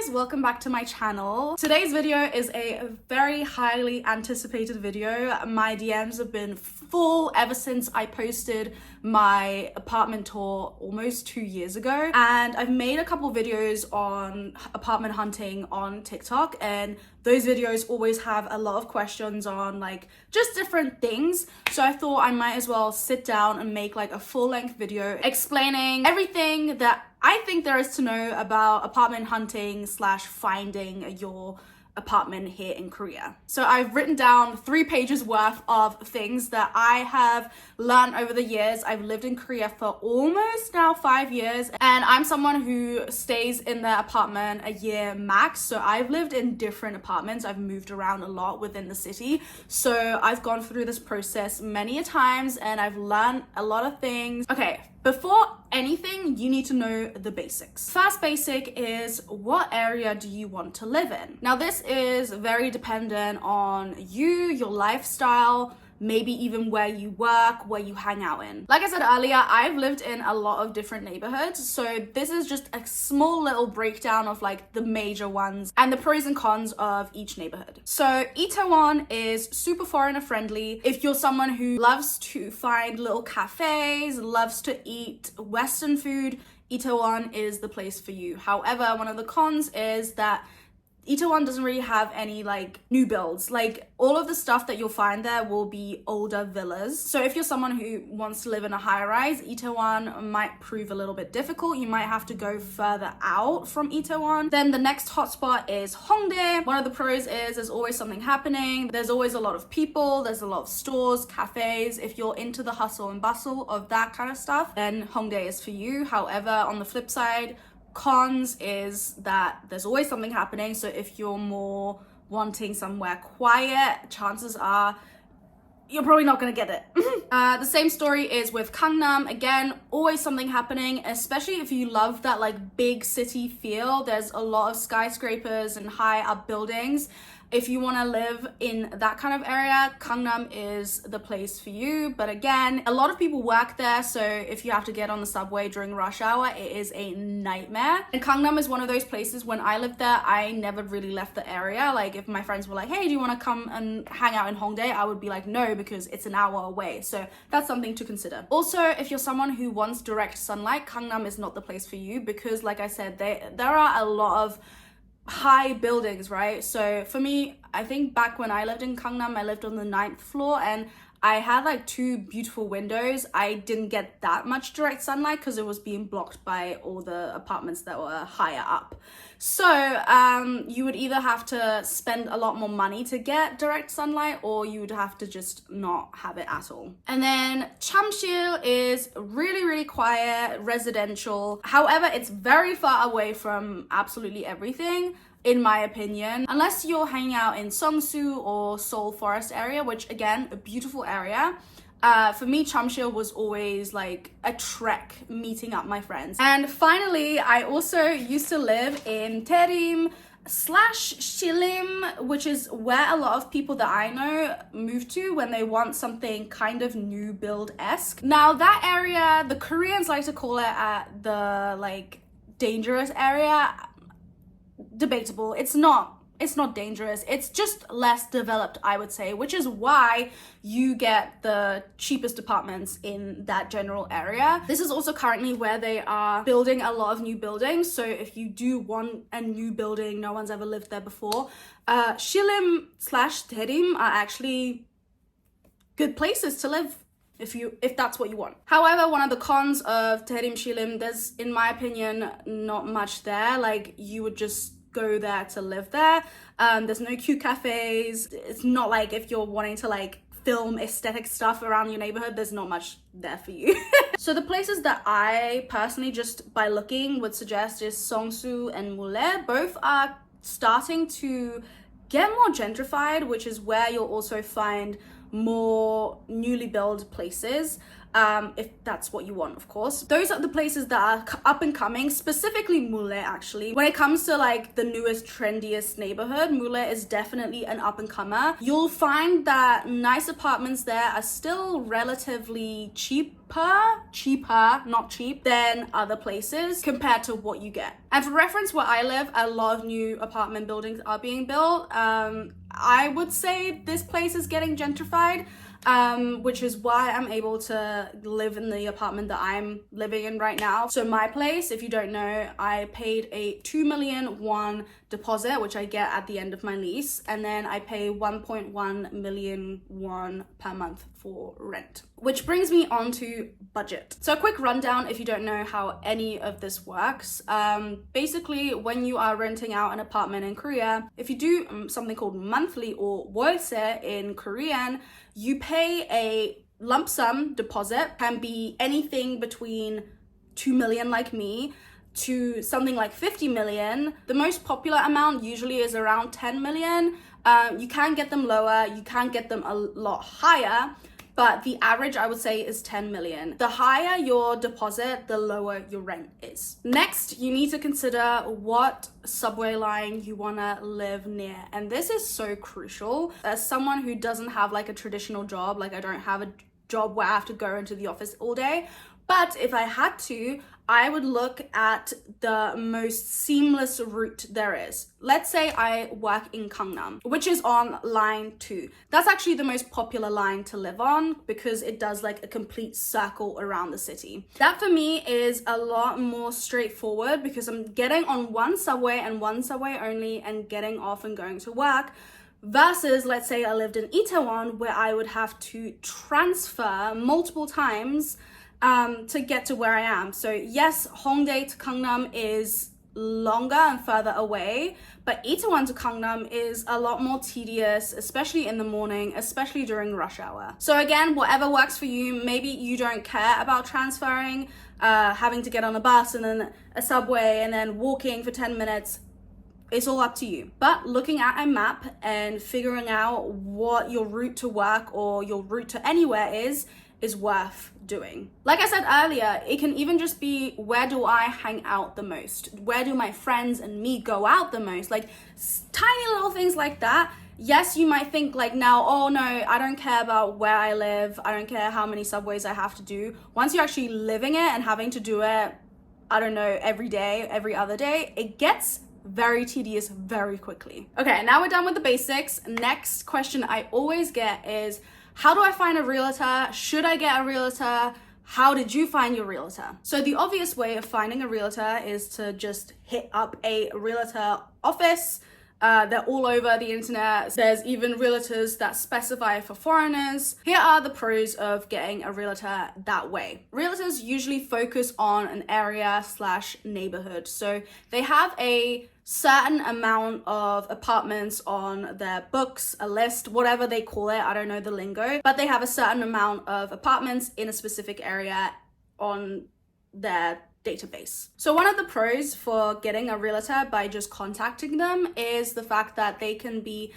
guys, welcome back to my channel. Today's video is a very highly anticipated video. My DMs have been full ever since I posted my apartment tour almost 2 years ago, and I've made a couple videos on apartment hunting on TikTok, and those videos always have a lot of questions on like just different things. So I thought I might as well sit down and make like a full-length video explaining everything that I think there is to know about apartment hunting / finding your apartment here in Korea. So I've written down 3 pages worth of things that I have learned over the years. I've lived in Korea for almost now 5 years, and I'm someone who stays in their apartment a year max. So I've lived in different apartments. I've moved around a lot within the city. So I've gone through this process many a times and I've learned a lot of things. Okay, before anything, you need to know the basics. First basic is, what area do you want to live in? Now, this is very dependent on you, your lifestyle, maybe even where you work, where you hang out in. Like I said earlier, I've lived in a lot of different neighborhoods, so this is just a small little breakdown of like the major ones and the pros and cons of each neighborhood. So Itaewon is super foreigner friendly. If you're someone who loves to find little cafes, loves to eat Western food, Itaewon is the place for you. However, one of the cons is that Itaewon doesn't really have any like new builds. Like all of the stuff that you'll find there will be older villas. So if you're someone who wants to live in a high rise, Itaewon might prove a little bit difficult. You might have to go further out from Itaewon. Then the next hotspot is Hongdae. One of the pros is there's always something happening. There's always a lot of people. There's a lot of stores, cafes. If you're into the hustle and bustle of that kind of stuff, then Hongdae is for you. However, on the flip side, cons is that there's always something happening. So if you're more wanting somewhere quiet, chances are you're probably not gonna get it. The same story is with Gangnam. Again, always something happening, especially if you love that like big city feel. There's a lot of skyscrapers and high up buildings. If you want to live in that kind of area, Gangnam is the place for you. But again, a lot of people work there, so if you have to get on the subway during rush hour, it is a nightmare. And Gangnam is one of those places, when I lived there, I never really left the area. Like if my friends were like, hey, do you want to come and hang out in Hongdae? I would be like, no, because it's an hour away. So that's something to consider. Also, if you're someone who wants direct sunlight, Gangnam is not the place for you, because like I said, there are a lot of high buildings, right? So for me, I think back when I lived in Gangnam, I lived on the 9th floor and I had like 2 beautiful windows. I didn't get that much direct sunlight because it was being blocked by all the apartments that were higher up. So you would either have to spend a lot more money to get direct sunlight, or you would have to just not have it at all. And then Jamsil is really, really quiet, residential. However, it's very far away from absolutely everything, in my opinion, unless you're hanging out in Seongsu or Seoul Forest area, which again, a beautiful area. For me, Jamsil was always like a trek, meeting up my friends. And finally, I also used to live in Daerim / Shilim, which is where a lot of people that I know move to when they want something kind of new build-esque. Now that area, the Koreans like to call it the like dangerous area. Debatable. It's not dangerous. It's just less developed, I would say, which is why you get the cheapest apartments in that general area. This is also currently where they are building a lot of new buildings. So if you do want a new building, no one's ever lived there before, Shilim / Daerim are actually good places to live if that's what you want. However, one of the cons of Daerim Shilim, there's, in my opinion, not much there. Like, you would just go there to live there. There's no cute cafes. It's not like if you're wanting to like film aesthetic stuff around your neighborhood, there's not much there for you. So the places that I personally, just by looking, would suggest is Seongsu and Mule. Both are starting to get more gentrified, which is where you'll also find more newly built places. if that's what you want, of course. Those are the places that are up and coming, specifically Mule actually. When it comes to like the newest, trendiest neighborhood, Mule is definitely an up and comer. You'll find that nice apartments there are still relatively cheaper, not cheap, than other places compared to what you get. And for reference, where I live, a lot of new apartment buildings are being built. I would say this place is getting gentrified, which is why I'm able to live in the apartment that I'm living in right now. So my place, if you don't know, I paid a 2 million won deposit, which I get at the end of my lease, and then I pay 1.1 million won per month for rent. Which brings me on to budget. So a quick rundown if you don't know how any of this works. Basically, when you are renting out an apartment in Korea, if you do something called monthly or 월세 in Korean, you pay a lump sum deposit, can be anything between 2 million like me to something like 50 million. The most popular amount usually is around 10 million. You can get them lower, you can get them a lot higher, but the average I would say is 10 million. The higher your deposit, the lower your rent is. Next, you need to consider what subway line you wanna live near. And this is so crucial. As someone who doesn't have like a traditional job, like I don't have a job where I have to go into the office all day, but if I had to, I would look at the most seamless route there is. Let's say I work in Gangnam, which is on line 2. That's actually the most popular line to live on because it does like a complete circle around the city. That for me is a lot more straightforward because I'm getting on one subway and one subway only and getting off and going to work. Versus, let's say I lived in Itaewon where I would have to transfer multiple times to get to where I am. So yes, Hongdae to Gangnam is longer and further away, but Itaewon to Gangnam is a lot more tedious, especially in the morning, especially during rush hour. So again, whatever works for you. Maybe you don't care about transferring, having to get on a bus and then a subway and then walking for 10 minutes. It's all up to you. But looking at a map and figuring out what your route to work or your route to anywhere is worth doing. Like I said earlier, it can even just be, where do I hang out the most? Where do my friends and me go out the most? Like tiny little things like that. Yes, you might think like now, oh no, I don't care about where I live. I don't care how many subways I have to do. Once you're actually living it and having to do it, I don't know, every day, every other day, it gets very tedious very quickly. Okay, now we're done with the basics. Next question I always get is, how do I find a realtor? Should I get a realtor? How did you find your realtor? So the obvious way of finding a realtor is to just hit up a realtor office. They're all over the internet. There's even realtors that specify for foreigners. Here are the pros of getting a realtor that way. Realtors usually focus on an area/neighborhood. So they have a certain amount of apartments on their books, a list, whatever they call it. I don't know the lingo, but they have a certain amount of apartments in a specific area on their database. So one of the pros for getting a realtor by just contacting them is the fact that they can be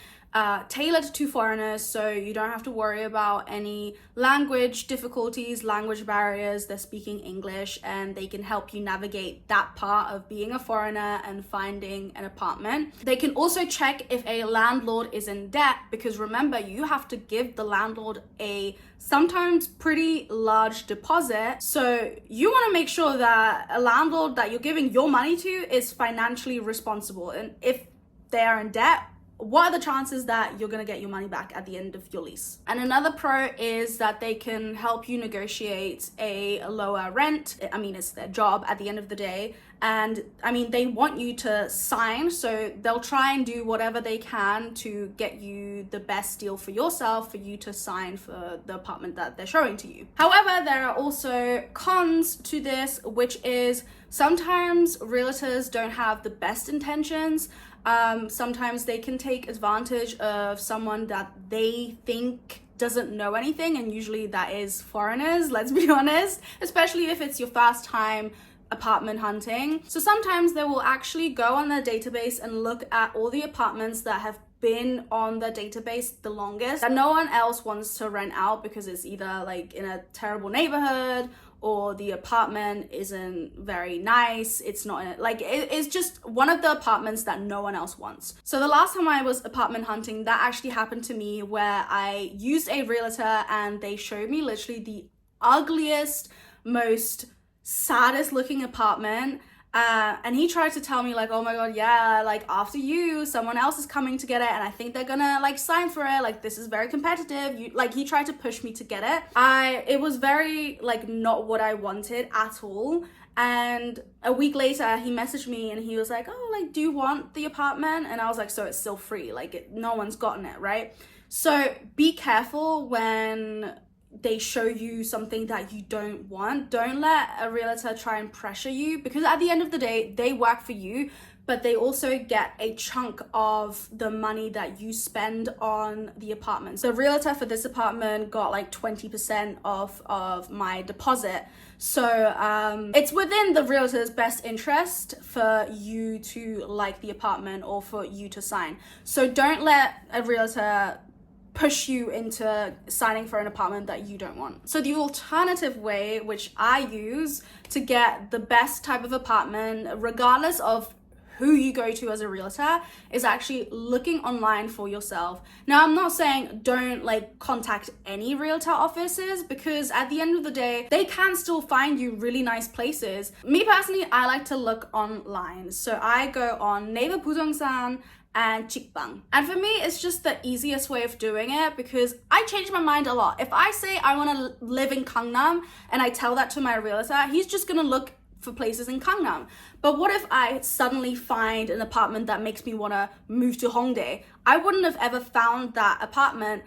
tailored to foreigners, so you don't have to worry about any language difficulties, language barriers. They're speaking English and they can help you navigate that part of being a foreigner and finding an apartment. They can also check if a landlord is in debt, because remember, you have to give the landlord a sometimes pretty large deposit. So you want to make sure that a landlord that you're giving your money to is financially responsible. And if they are in debt, what are the chances that you're going to get your money back at the end of your lease? And another pro is that they can help you negotiate a lower rent. I mean, it's their job at the end of the day. And I mean, they want you to sign, so they'll try and do whatever they can to get you the best deal for yourself, for you to sign for the apartment that they're showing to you. However, there are also cons to this, which is sometimes realtors don't have the best intentions. Sometimes they can take advantage of someone that they think doesn't know anything, and usually that is foreigners, let's be honest, especially if it's your first time apartment hunting. So sometimes they will actually go on their database and look at all the apartments that have been on the database the longest, that no one else wants to rent out because it's either like in a terrible neighborhood or the apartment isn't very nice. It's not in it. Like it's just one of the apartments that no one else wants. So the last time I was apartment hunting, that actually happened to me, where I used a realtor and they showed me literally the ugliest, most saddest looking apartment. And he tried to tell me like, oh my god, yeah, like after you, someone else is coming to get it, and I think they're gonna like sign for it, like this is very competitive. He tried to push me to get it. It was very like not what I wanted at all. And a week later he messaged me and he was like, oh, like do you want the apartment? And I was like, so it's still free, like no one's gotten it, right? So be careful when they show you something that you don't want. Don't let a realtor try and pressure you, because at the end of the day, they work for you, but they also get a chunk of the money that you spend on the apartment. So the realtor for this apartment got like 20% of my deposit. So it's within the realtor's best interest for you to like the apartment or for you to sign. So don't let a realtor push you into signing for an apartment that you don't want. So the alternative way, which I use to get the best type of apartment, regardless of who you go to as a realtor, is actually looking online for yourself. Now, I'm not saying don't like contact any realtor offices, because at the end of the day, they can still find you really nice places. Me personally, I like to look online. So I go on Naver Budongsan and Chikbang. And for me, it's just the easiest way of doing it, because I change my mind a lot. If I say I want to live in Gangnam and I tell that to my realtor, he's just gonna look for places in Gangnam. But what if I suddenly find an apartment that makes me want to move to Hongdae? I wouldn't have ever found that apartment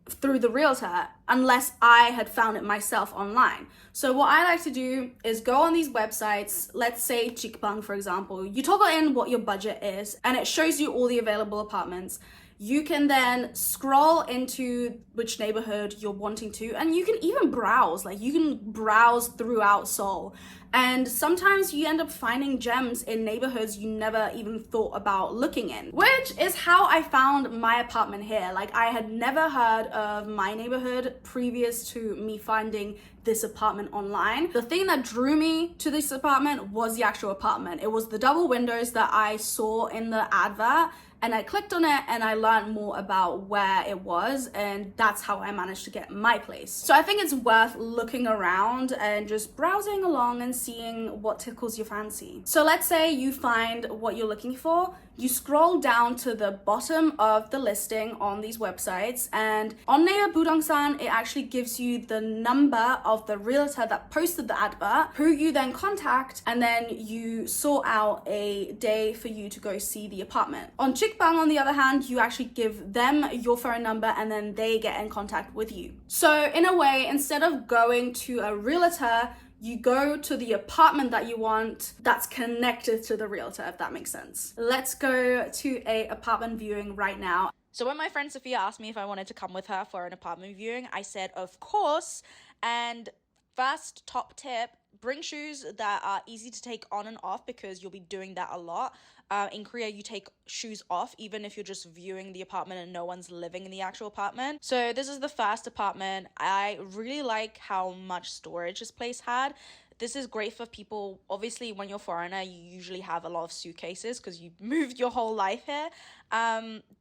through the realtor unless I had found it myself online. So what I like to do is go on these websites, let's say Chikbang for example. You toggle in what your budget is and it shows you all the available apartments. You can then scroll into which neighborhood you're wanting to, and you can even browse, like you can browse throughout Seoul. And sometimes you end up finding gems in neighborhoods you never even thought about looking in, which is how I found my apartment here. Like I had never heard of my neighborhood previous to me finding this apartment online. The thing that drew me to this apartment was the actual apartment. It was the double windows that I saw in the advert, and I clicked on it and I learned more about where it was, and that's how I managed to get my place. So I think it's worth looking around and just browsing along and seeing what tickles your fancy. So let's say you find what you're looking for, you scroll down to the bottom of the listing on these websites, and on Naver Budongsan, it actually gives you the number of the realtor that posted the advert, who you then contact, and then you sort out a day for you to go see the apartment. On Chikbang, on the other hand, you actually give them your phone number and then they get in contact with you. So in a way, instead of going to a realtor, you go to the apartment that you want that's connected to the realtor, if that makes sense. Let's go to a apartment viewing right now. So when my friend Sophia asked me if I wanted to come with her for an apartment viewing, I said, of course. And first top tip, bring shoes that are easy to take on and off, because you'll be doing that a lot. In Korea, you take shoes off even if you're just viewing the apartment and no one's living in the actual apartment. So this is the first apartment. I really like how much storage this place had. This is great for people. Obviously, when you're a foreigner, you usually have a lot of suitcases because you moved your whole life here.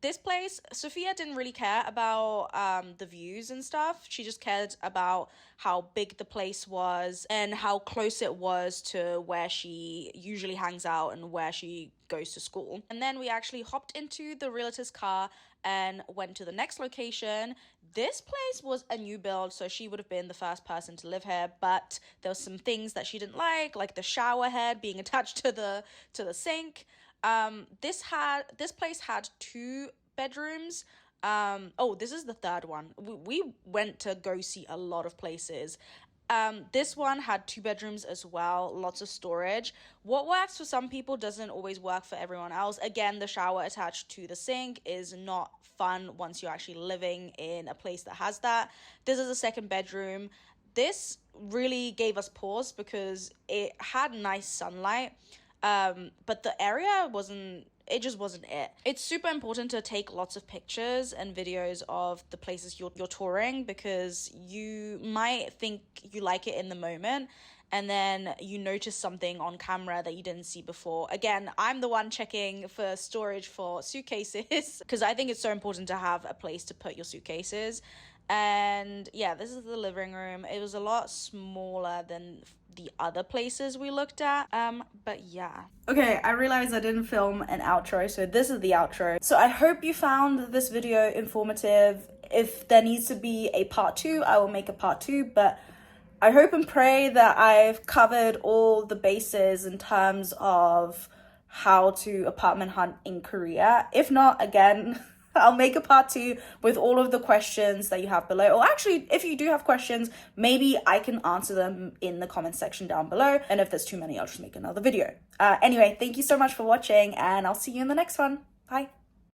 This place, Sophia didn't really care about the views and stuff. She just cared about how big the place was and how close it was to where she usually hangs out and where she goes to school. And then we actually hopped into the realtor's car and went to the next location. This place was a new build, so she would have been the first person to live here, but there were some things that she didn't like the shower head being attached to the sink. This place had 2 bedrooms. This is the third one. We went to go see a lot of places. This one had 2 bedrooms as well, lots of storage. What works for some people doesn't always work for everyone else. Again, the shower attached to the sink is not fun once you're actually living in a place that has that. This is a 2nd bedroom. This really gave us pause because it had nice sunlight, but the area wasn't it just wasn't it. It's super important to take lots of pictures and videos of the places you're touring, because you might think you like it in the moment and then you notice something on camera that you didn't see before. Again, I'm the one checking for storage for suitcases because I think it's so important to have a place to put your suitcases. And yeah, this is the living room. It was a lot smaller than the other places we looked at, but yeah. Okay, I realized I didn't film an outro, so this is the outro. So I hope you found this video informative. If there needs to be a part 2, I will make a part 2, but I hope and pray that I've covered all the bases in terms of how to apartment hunt in Korea. If not, again, I'll make a part 2 with all of the questions that you have below. Or actually, if you do have questions, maybe I can answer them in the comment section down below. And if there's too many, I'll just make another video. Anyway, thank you so much for watching, and I'll see you in the next one. Bye.